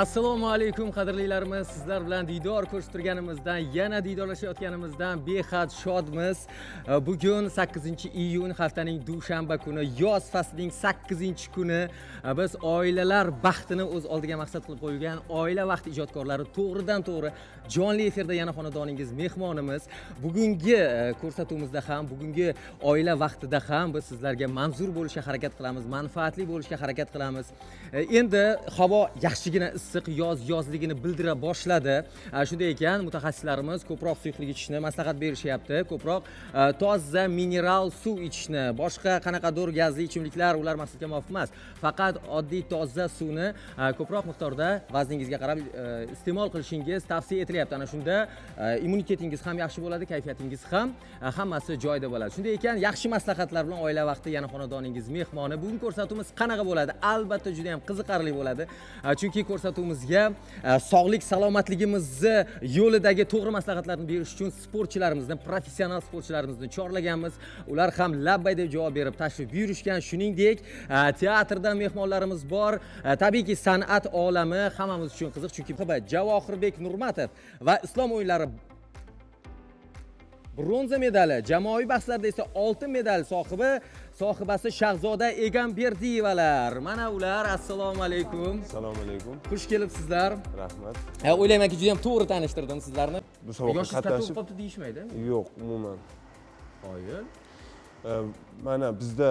Assalomu alaykum qadrlilarimiz. Sizlar bilan diydor ko'rishib turganimizdan, yana diydorlashayotganimizdan behad shodmiz. Bugun 8-iyun haftaning dushanba kuni, yoz faslining 8-kuni. Biz oilalar baxtini o'z oldiga maqsad qilib qo'ygan oila vaqti ijodkorlari to'g'ridan to'g'ri jonli efirda yana xonadoningiz mehmonimiz. Bugungi ko'rsatuvimizda ham, bugungi oila vaqtida ham biz sizlarga manzur bo'lishga harakat qilamiz, manfaatli bo'lishga harakat qilamiz. Endi havo yaxshigina issiq, yozligini bildira boshladi. Shunday ekan, mutaxassislarimiz ko'proq suyuqlik ichishni maslahat berishyapti, ko'proq toza mineral suv ichishni, boshqa qanaqadir gazli ichimliklar ular maqsadga muvofiq emas. Faqat oddiy toza suvni ko'proq miqdorda vazningizga qarab iste'mol qilishingiz tavsiya etilyapti. Ana shunda immunitetingiz ham yaxshi bo'ladi, kayfiyatingiz ham hammasi joyida bo'ladi. Shunday ekan, yaxshi maslahatlar bilan oila vaqti yana xonadoningiz mehmoni. Bugun ko'rsatuvimiz qanaqa bo'ladi? Albatta juda ham qiziqarli bo'ladi. Chunki ko'rsatuvimizga sog'lik salomatligimizni yo'lidagi to'g'ri maslahatlarni berish uchun sportchilarimizni, professional sportchilarimizni chorlaganmiz. Ular ham labbay deb javob berib tashrif buyurishgan. Shuningdek, teatrdan mehmonlarimiz bor. Tabiiyki san'at olami hammamiz uchun qiziq, chunki Javohirbek Nurmatov va Islom o'yinlari bronza medali, jamoaviy bahslarda esa oltin medal sohibasi Shahzoda Egamberdiyevalar. Mana ular. Assalomu alaykum. Assalomu alaykum. Xush kelibsizlar. Rahmat. O'ylaymanki juda ham to'g'ri tanishtirdim sizlarni. Bu savolga qatnashib qolibdi deyishmaydi? Yo'q, umuman. Qoyil. Mana bizda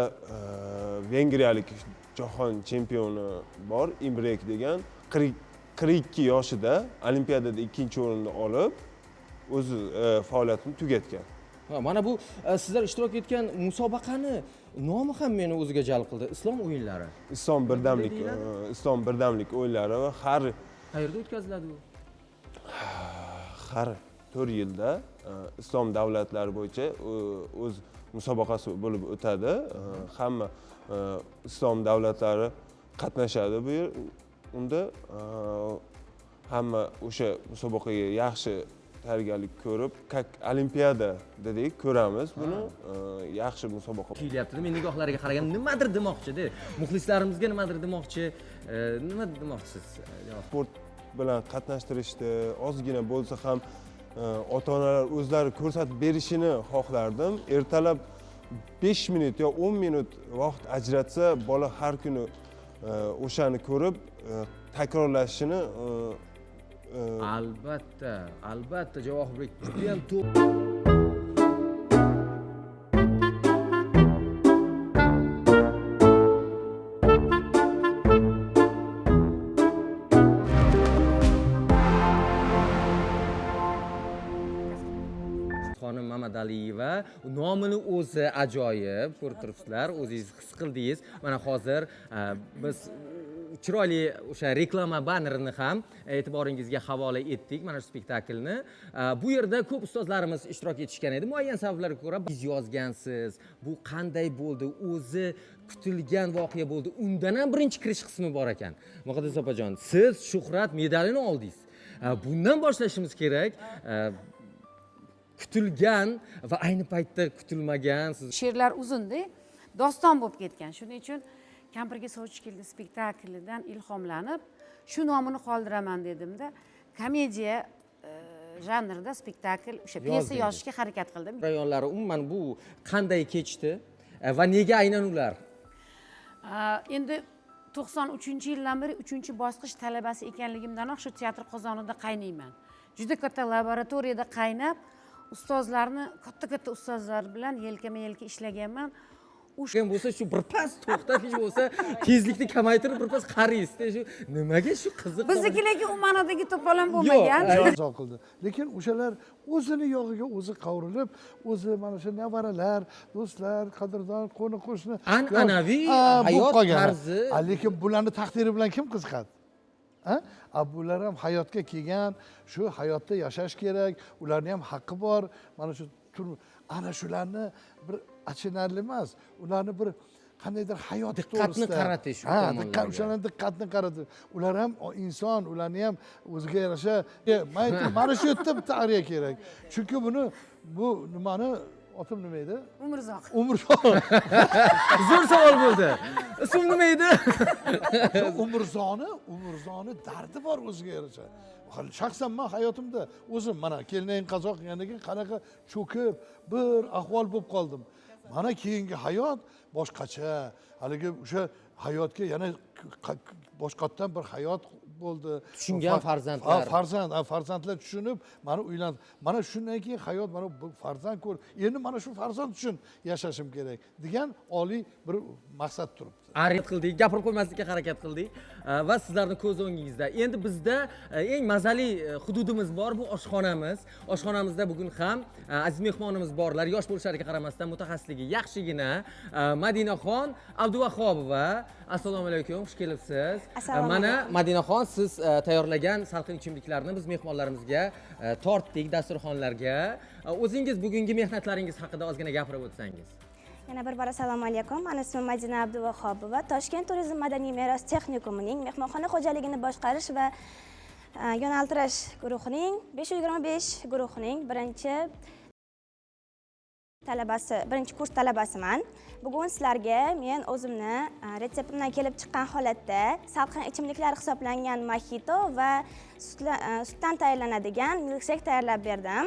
vengriyalik jahon chempioni bor, Imrek degan, 42 yoshida Olimpiadada 2-o'rinni olib, o'zi faoliyatini tugatgan. Mana bu sizlar ishtirok etgan musobaqani nomi ham meni o'ziga jalb qildi. Islom o'yinlari. Islom birdamlik o'yinlari va qayerda o'tkaziladi u? Har 4 yilda islom davlatlari bo'yicha o'z musobaqasi bo'lib o'tadi. Hamma islom davlatlari qatnashadi bu yer. Unda hamma o'sha musobaqaga yaxshi tayyorgarlik ko'rib, olimpiada dedik, ko'ramiz buni. Yaxshi musobaqa kelayapti. Men nigohlariga qaragan nimadir demoqchi-da. Muxlislarimizga nimadir demoqchi. Nima demoqchisiz? Sport bilan qatnashtirishda ozgina bo'lsa ham ota-onalar o'zlari ko'rsatib berishini xohlardim. Ertalab 5 minut yo 10 minut vaqt ajratsa, bola har kuni o'shani ko'rib takrorlashini albatta Javohirbek juda ham xonim Mamadaliyeva, nomini o'zi ajoyib, ko'rib turibsizlar, o'zingiz his qildingiz. Mana hozir biz chiroyli o'sha reklama bannerini ham e'tiboringizga havola etdik, mana shu spektaklni. Bu yerda ko'p ustozlarimiz ishtirok etishgan edi. Muayyan sabablarga ko'ra biz yozgansiz. Bu qanday bo'ldi? O'zi kutilgan voqea bo'ldi. Undan ham birinchi kirish qismi bor ekan. Muqaddas opajon, siz Shuhrat medalini oldingiz. Bundan boshlashimiz kerak. Kutilgan va ayni paytda kutilmagan. She'rlar uzun-da, doston bo'lib ketgan. Shuning uchun Kampirga sovchi keldi spektaklidan ilhomlanib, shu nomini qoldiraman dedimda, komediya janrida spektakl, o'sha pyesa yozishga harakat qildim. Rayonlari umuman bu qanday kechdi va nega aynan ular? Endi 93-yildan beri 3-bosqich talabasi ekanligimdan shu teatr qozonida qaynayman. Juda katta laboratoriyada qaynab, ustozlarni, katta ustozlar bilan yelkama-yelka ishlaganman. Bo'lsa shu birpas to'xtab, hech bo'lsa tezlikni kamaytirib birpas qaraysiz-da, shu nimaga shu qiziq. Biznikilarga u ma'nodagi to'polon bo'lmagan. Yo'q qildi. Lekin o'shalar o'zini yog'iga o'zi qovrilib, o'zi mana shu nevaralar, do'stlar, qadrdon, qo'ni-qo'shni, an'anaviy hayot tarzi. Lekin bularning taqdiri bilan kim qiziqadi? Bular ham hayotga kelgan, shu hayotda yashash kerak, ularning ham haqqi bor. Mana shu ana shularni bir achinarli emas, ularni bir qandaydir hayot diqqatni qaratish, o'shalarga diqqatni qaratish. Ular ham inson, ularni ham o'ziga yarasha mana shu yerda bitta ariya kerak. Chunki bu nimani otim nima edi? Umrzoq. Umrzoq. Zo'r savol bo'ldi. Ism nima edi? Umrzoni dardi bor o'ziga yarasha. Shaxsan men hayotimda o'zim mana kelinayin qazo qilgandan keyin qanaqa cho'kib bir ahvol bo'lib qoldim. Mana keyingi hayot boshqacha. Haligi o'sha hayotga yana boshqatdan bir hayot bo'ldi. Tushungan farzandlar. Farzandlar tushunib, mana uylandim. Mana shundan keyin hayot mana bu farzand ko'r. Endi mana shu farzand uchun yashashim kerak degan oliy bir maqsad turibdi. Harakat qildik, gapirib qo'ymaslikka harakat qildik va sizlarning ko'z o'ngingizda. Endi bizda eng mazali hududimiz bor, bu oshxonamiz. Oshxonamizda bugun ham aziz mehmonimiz borlar. Yosh bo'lishlariga qaramasdan mutaxassisligi yaxshigina Madinaxon Abduvahobova. Assalomu alaykum, xush kelibsiz. Mana Madinaxon, siz tayyorlagan salqin ichimliklarni biz mehmonlarimizga tortdik dasturxonlarga. O'zingiz bugungi mehnatlaringiz haqida ozgina gapirib o'tsangiz. Yana bir bor assalomu alaykum. Mani ismim Madina Abduvahobova. Toshkent turizm madaniy meros texnikumining mehmonxona xo'jaligini boshqarish va yo'naltirish guruhining 525 guruhining birinchi kurs talabasiman. Bugun sizlarga men o'zimni retseptimdan kelib chiqqan holatda salqin ichimliklar hisoblangan mojito va sutdan tayyorlanadigan milkshake tayyorlab berdim.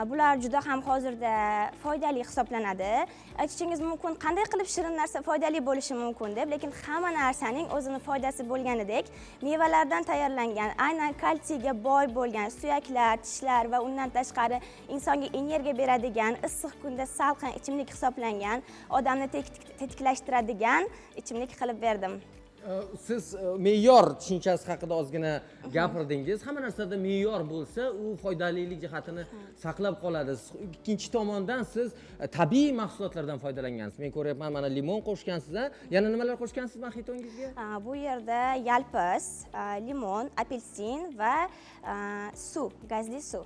Bular juda ham hozirda foydali hisoblanadi. Aytishingiz mumkin, qanday qilib shirin narsa foydali bo'lishi mumkin deb, lekin hamma narsaning o'zini foydasi bo'lganidek, mevalardan tayyorlangan, aynan kalsiyga boy bo'lgan suyaklar, tishlar va undan tashqari insonga energiya beradigan, issiq kunda salqin ichimlik hisoblangan, odamni tetiklashtiradigan ichimlik qilib berdim. Siz me'yor tushunchasi haqida ozgina gapirdingiz. Hamma narsada me'yor bo'lsa, u foydalilik jihatini saqlab qoladi. Ikkinchi tomondan siz tabiiy mahsulotlardan foydalangansiz. Men ko'ryapman, mana limon qo'shgansiz, yana nimalar qo'shgansiz mahitongizga? Bu yerda yalpiz, limon, apelsin va suv, gazli suv.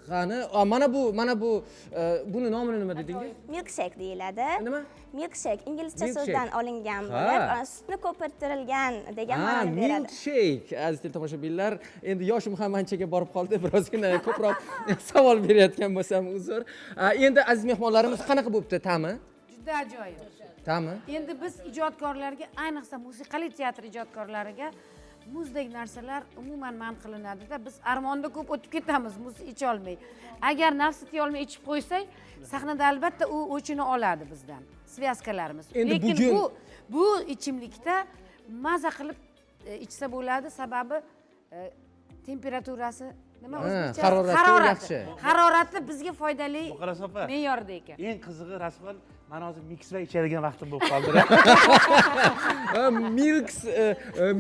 Qani, mana bu buni nomini nima dedingiz? Milkshake deyiladi. Nima? Milkshake inglizcha Milkshake. so'zdan olingan bo'lib, sutni ko'pirtirilgan degan ma'noni beradi. Milkshake. Aziz tomoshabinlar, endi yoshim ham anchaga borib qoldi, birozgina ko'proq savol berayotgan bo'lsam uzr. Endi aziz mehmonlarimiz qanaqa bo'libdi ta'mi? Juda ajoyib. Ta'mi? Endi biz ijodkorlarga, ayniqsa musiqali teatr ijodkorlariga muzdek narsalar umuman man qilinadi-da. Biz armonda ko'p o'tib ketamiz muz icha olmay. Agar nafsi tiya olmay ichib qo'ysak, sahnada albatta u o'chini oladi bizdan. Svyaskalarimiz. Lekin bu ichimlikda maza qilib ichsa bo'ladi, sababi temperaturasi nima o'zbekcha? Harorati yaxshi. Harorati bizga foydali Muqaras opa. me'yorda ekan. Eng qizig'i rasman mana hozir mikslar ichadigan vaqtim bo'lib qoldi.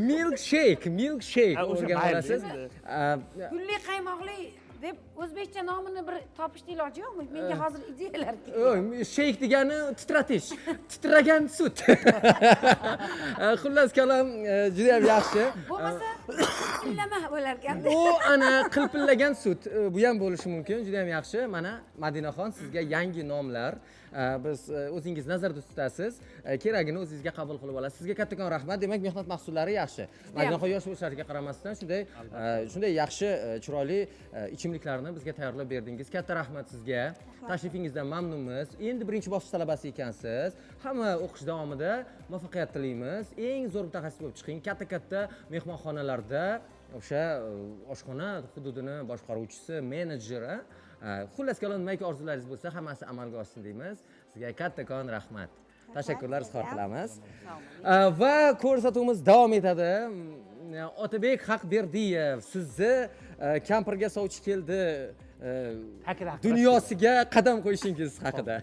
Milkshake o'sha o'rganib mayli olasiz. Gulli qaymoqli deb o'zbekcha nomini bir topishni iloji yo'qmi? Menga hozir ideyalar Sheyk degani titratish, titragan sut. Xullas kalom juda ham yaxshi. bo'lmasa qillama bo'lar ekan. U ana qilpillagan sut, bu ham bo'lishi mumkin. Juda ham yaxshi. Mana Madinaxon, sizga yangi nomlar biz o'zingiz nazarda tutasiz. Keragini o'zingizga qabul qilib olasiz. Sizga kattakon rahmat. Demak, mehnat mahsullari yaxshi. Madinaxon yosh bo'lishlariga qaramasdan shunday yaxshi, chiroyli ichimliklarni bizga tayyorlab berdingiz. Katta rahmat sizga. Tashrifingizdan mamnunmiz. Endi birinchi bosqich talabasi ekansiz. Hamma o'qish davomida muvaffaqiyat tilaymiz. Eng zo'r mutaxassis bo'lib chiqing. Katta mehmonxonalarda o'sha oshxona hududini boshqaruvchisi, menejeri. Xullas kalom, nimaiki orzularingiz bo'lsa, hammasi amalga oshsin deymiz. Sizga kattakon rahmat. Tashakkurlar izhor qilamiz. Va ko'rsatuvimiz davom etadi. Otabek Haqberdiyev, sizni kampirga sovchi keldi dunyosiga qadam qo'yishingiz haqida.